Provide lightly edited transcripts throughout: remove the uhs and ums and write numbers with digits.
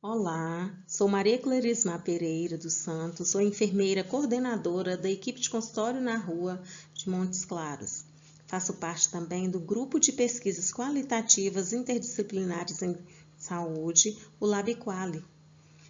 Olá, sou Maria Clerisma Pereira dos Santos, sou enfermeira coordenadora da equipe de consultório na rua de Montes Claros. Faço parte também do grupo de pesquisas qualitativas interdisciplinares em saúde, o LabQuali,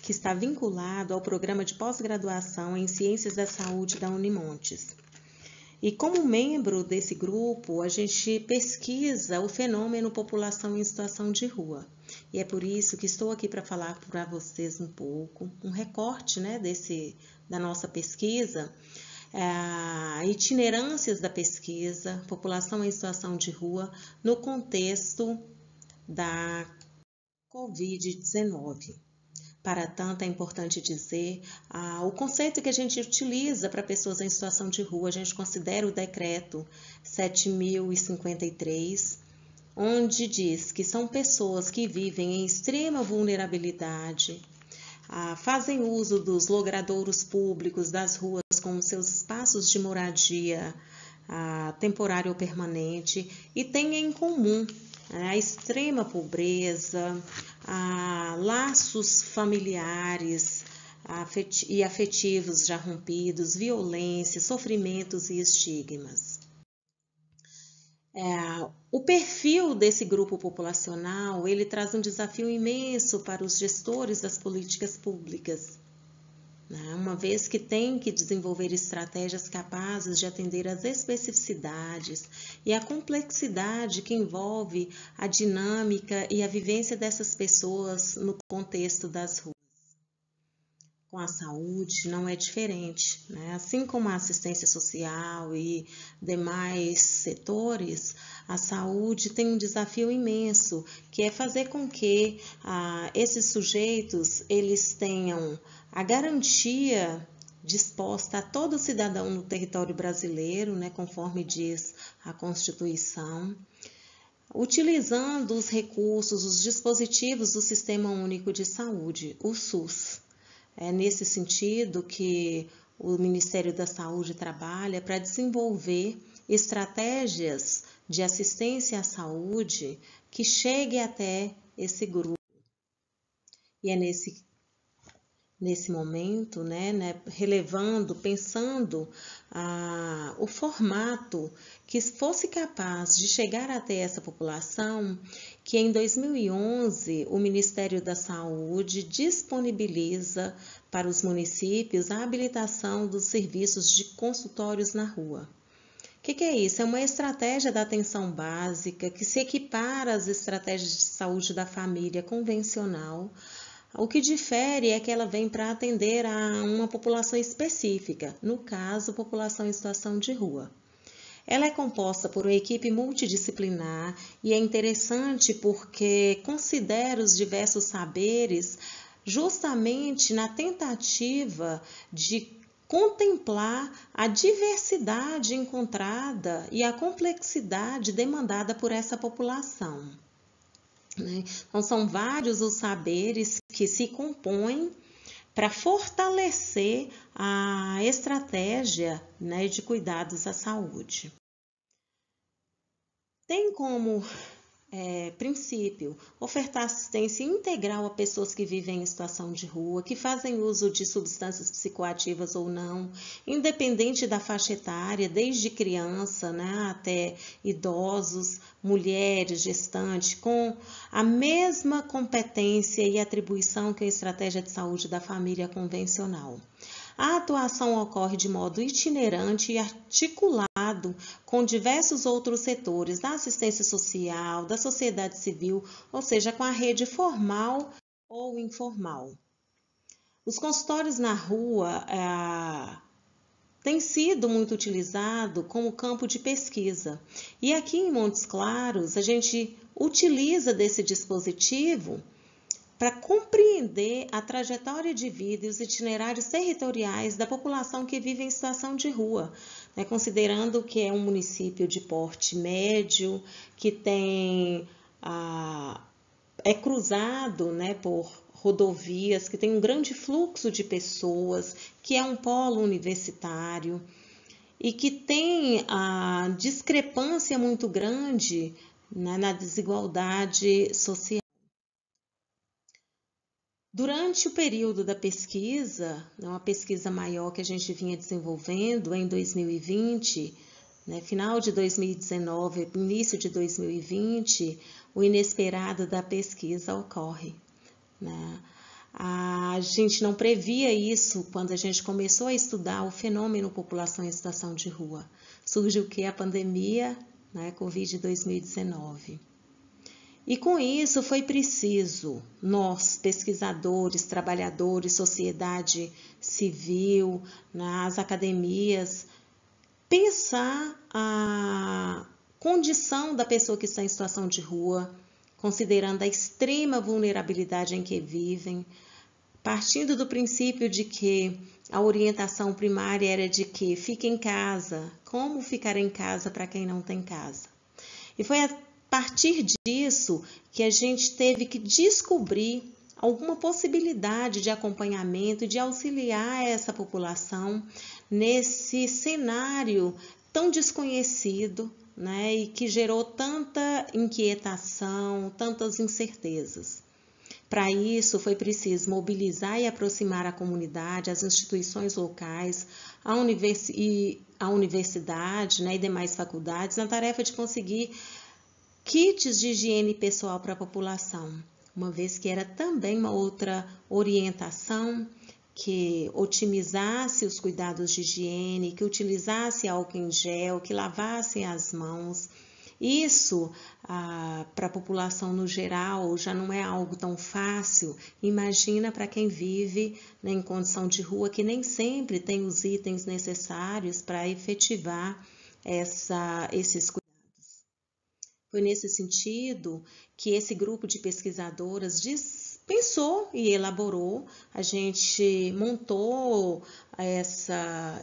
que está vinculado ao programa de pós-graduação em Ciências da Saúde da Unimontes. E como membro desse grupo, a gente pesquisa o fenômeno população em situação de rua. E é por isso que estou aqui para falar para vocês um pouco, um recorte, né, da nossa pesquisa, itinerâncias da pesquisa, população em situação de rua, no contexto da Covid-19. Para tanto, é importante dizer o conceito que a gente utiliza para pessoas em situação de rua. A gente considera o decreto 7.053, onde diz que são pessoas que vivem em extrema vulnerabilidade, fazem uso dos logradouros públicos das ruas como seus espaços de moradia temporária ou permanente e têm em comum a extrema pobreza, laços familiares e afetivos já rompidos, violência, sofrimentos e estigmas. O perfil desse grupo populacional, ele traz um desafio imenso para os gestores das políticas públicas, uma vez que tem que desenvolver estratégias capazes de atender às especificidades e à complexidade que envolve a dinâmica e a vivência dessas pessoas no contexto das ruas. Com a saúde não é diferente, né? Assim como a assistência social e demais setores, a saúde tem um desafio imenso, que é fazer com que esses sujeitos eles tenham a garantia disposta a todo cidadão no território brasileiro, né, conforme diz a Constituição, utilizando os recursos, os dispositivos do Sistema Único de Saúde, o SUS. É nesse sentido que o Ministério da Saúde trabalha para desenvolver estratégias de assistência à saúde que chegue até esse grupo. E é nesse momento, relevando, pensando o formato que fosse capaz de chegar até essa população, que em 2011 o Ministério da Saúde disponibiliza para os municípios a habilitação dos serviços de consultórios na rua. O que é isso? É uma estratégia da atenção básica que se equipara às estratégias de saúde da família convencional. O que difere é que ela vem para atender a uma população específica, no caso, população em situação de rua. Ela é composta por uma equipe multidisciplinar e é interessante porque considera os diversos saberes justamente na tentativa de contemplar a diversidade encontrada e a complexidade demandada por essa população. Então, são vários os saberes que se compõem para fortalecer a estratégia de cuidados à saúde. Tem como princípio ofertar assistência integral a pessoas que vivem em situação de rua, que fazem uso de substâncias psicoativas ou não, independente da faixa etária, desde criança até idosos, mulheres, gestantes, com a mesma competência e atribuição que a estratégia de saúde da família convencional. A atuação ocorre de modo itinerante e articulado com diversos outros setores da assistência social, da sociedade civil, ou seja, com a rede formal ou informal. Os consultórios na rua têm sido muito utilizados como campo de pesquisa. E aqui em Montes Claros, a gente utiliza desse dispositivo para compreender a trajetória de vida e os itinerários territoriais da população que vive em situação de rua, considerando que é um município de porte médio, que é cruzado por rodovias, que tem um grande fluxo de pessoas, que é um polo universitário e que tem a discrepância muito grande na desigualdade social. Durante o período da pesquisa, uma pesquisa maior que a gente vinha desenvolvendo em 2020, final de 2019, início de 2020, o inesperado da pesquisa ocorre. A gente não previa isso quando a gente começou a estudar o fenômeno população em situação de rua. Surge o que? A pandemia, Covid 2019. E com isso foi preciso nós, pesquisadores, trabalhadores, sociedade civil, nas academias, pensar a condição da pessoa que está em situação de rua, considerando a extrema vulnerabilidade em que vivem, partindo do princípio de que a orientação primária era de que fique em casa, como ficar em casa para quem não tem casa. E foi a partir disso que a gente teve que descobrir alguma possibilidade de acompanhamento e de auxiliar essa população nesse cenário tão desconhecido, e que gerou tanta inquietação, tantas incertezas. Para isso, foi preciso mobilizar e aproximar a comunidade, as instituições locais, a universidade e demais faculdades na tarefa de conseguir kits de higiene pessoal para a população, uma vez que era também uma outra orientação que otimizasse os cuidados de higiene, que utilizasse álcool em gel, que lavassem as mãos. Isso, para a população no geral, já não é algo tão fácil. Imagina para quem vive em condição de rua, que nem sempre tem os itens necessários para efetivar esses cuidados. Foi nesse sentido que esse grupo de pesquisadoras pensou e elaborou, a gente montou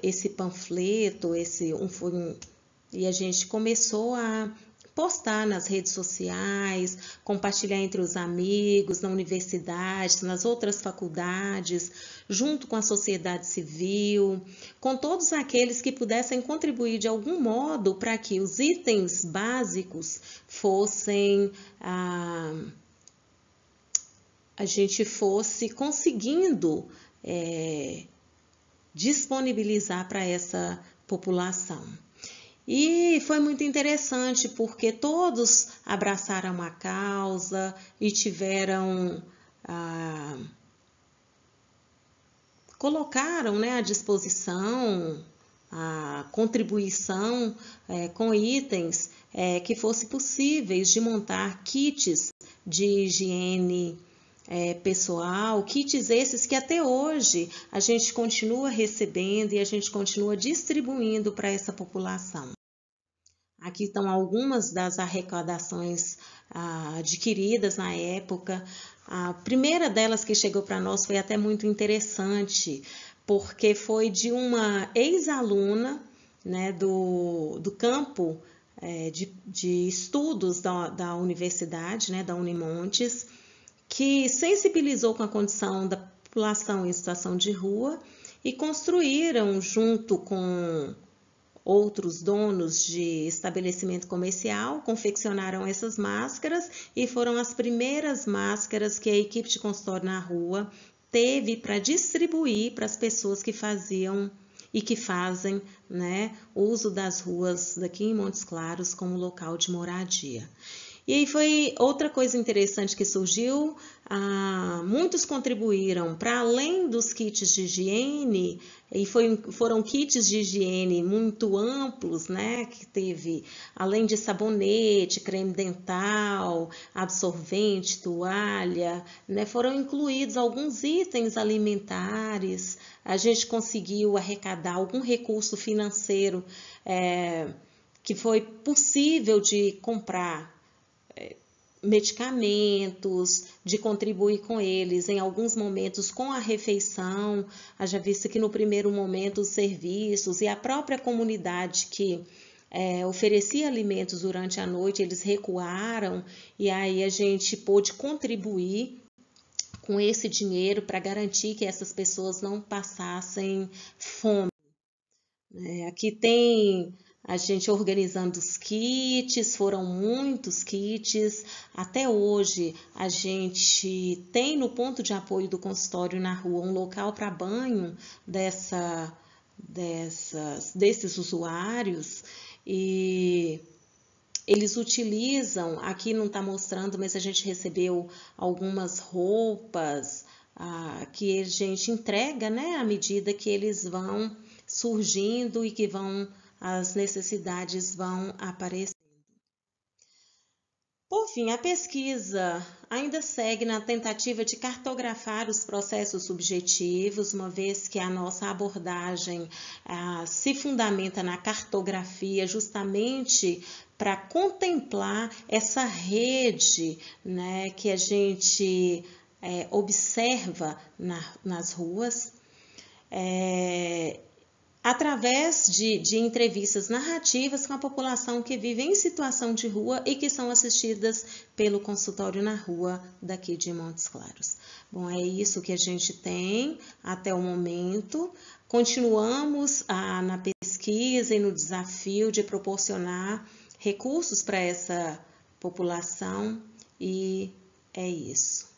esse panfleto, e a gente começou a postar nas redes sociais, compartilhar entre os amigos, na universidade, nas outras faculdades, junto com a sociedade civil, com todos aqueles que pudessem contribuir de algum modo para que os itens básicos fossem a gente fosse conseguindo disponibilizar para essa população. E foi muito interessante porque todos abraçaram a causa e tiveram, colocaram à disposição a contribuição com itens que fossem possíveis de montar kits de higiene pessoal, kits esses que até hoje a gente continua recebendo e a gente continua distribuindo para essa população. Aqui estão algumas das arrecadações adquiridas na época. A primeira delas que chegou para nós foi até muito interessante, porque foi de uma ex-aluna do campo de estudos da universidade, da Unimontes, que sensibilizou com a condição da população em situação de rua e construíram, junto com outros donos de estabelecimento comercial, confeccionaram essas máscaras e foram as primeiras máscaras que a equipe de consultório na rua teve para distribuir para as pessoas que faziam e que fazem uso das ruas daqui em Montes Claros como local de moradia. E aí foi outra coisa interessante que surgiu, muitos contribuíram para além dos kits de higiene, e foram kits de higiene muito amplos, que teve, além de sabonete, creme dental, absorvente, toalha, foram incluídos alguns itens alimentares, a gente conseguiu arrecadar algum recurso financeiro que foi possível de comprar medicamentos, de contribuir com eles, em alguns momentos com a refeição, haja visto que no primeiro momento os serviços e a própria comunidade que oferecia alimentos durante a noite, eles recuaram, e aí a gente pôde contribuir com esse dinheiro para garantir que essas pessoas não passassem fome. Aqui tem a gente organizando os kits, foram muitos kits. Até hoje, a gente tem no ponto de apoio do consultório na rua um local para banho desses usuários, e eles utilizam, aqui não está mostrando, mas a gente recebeu algumas roupas que a gente entrega, né, à medida que eles vão surgindo e que as necessidades vão aparecendo. Por fim, a pesquisa ainda segue na tentativa de cartografar os processos subjetivos, uma vez que a nossa abordagem se fundamenta na cartografia justamente para contemplar essa rede, né, que a gente observa nas ruas. Através de entrevistas narrativas com a população que vive em situação de rua e que são assistidas pelo consultório na rua daqui de Montes Claros. Bom, é isso que a gente tem até o momento. Continuamos na pesquisa e no desafio de proporcionar recursos para essa população, e é isso.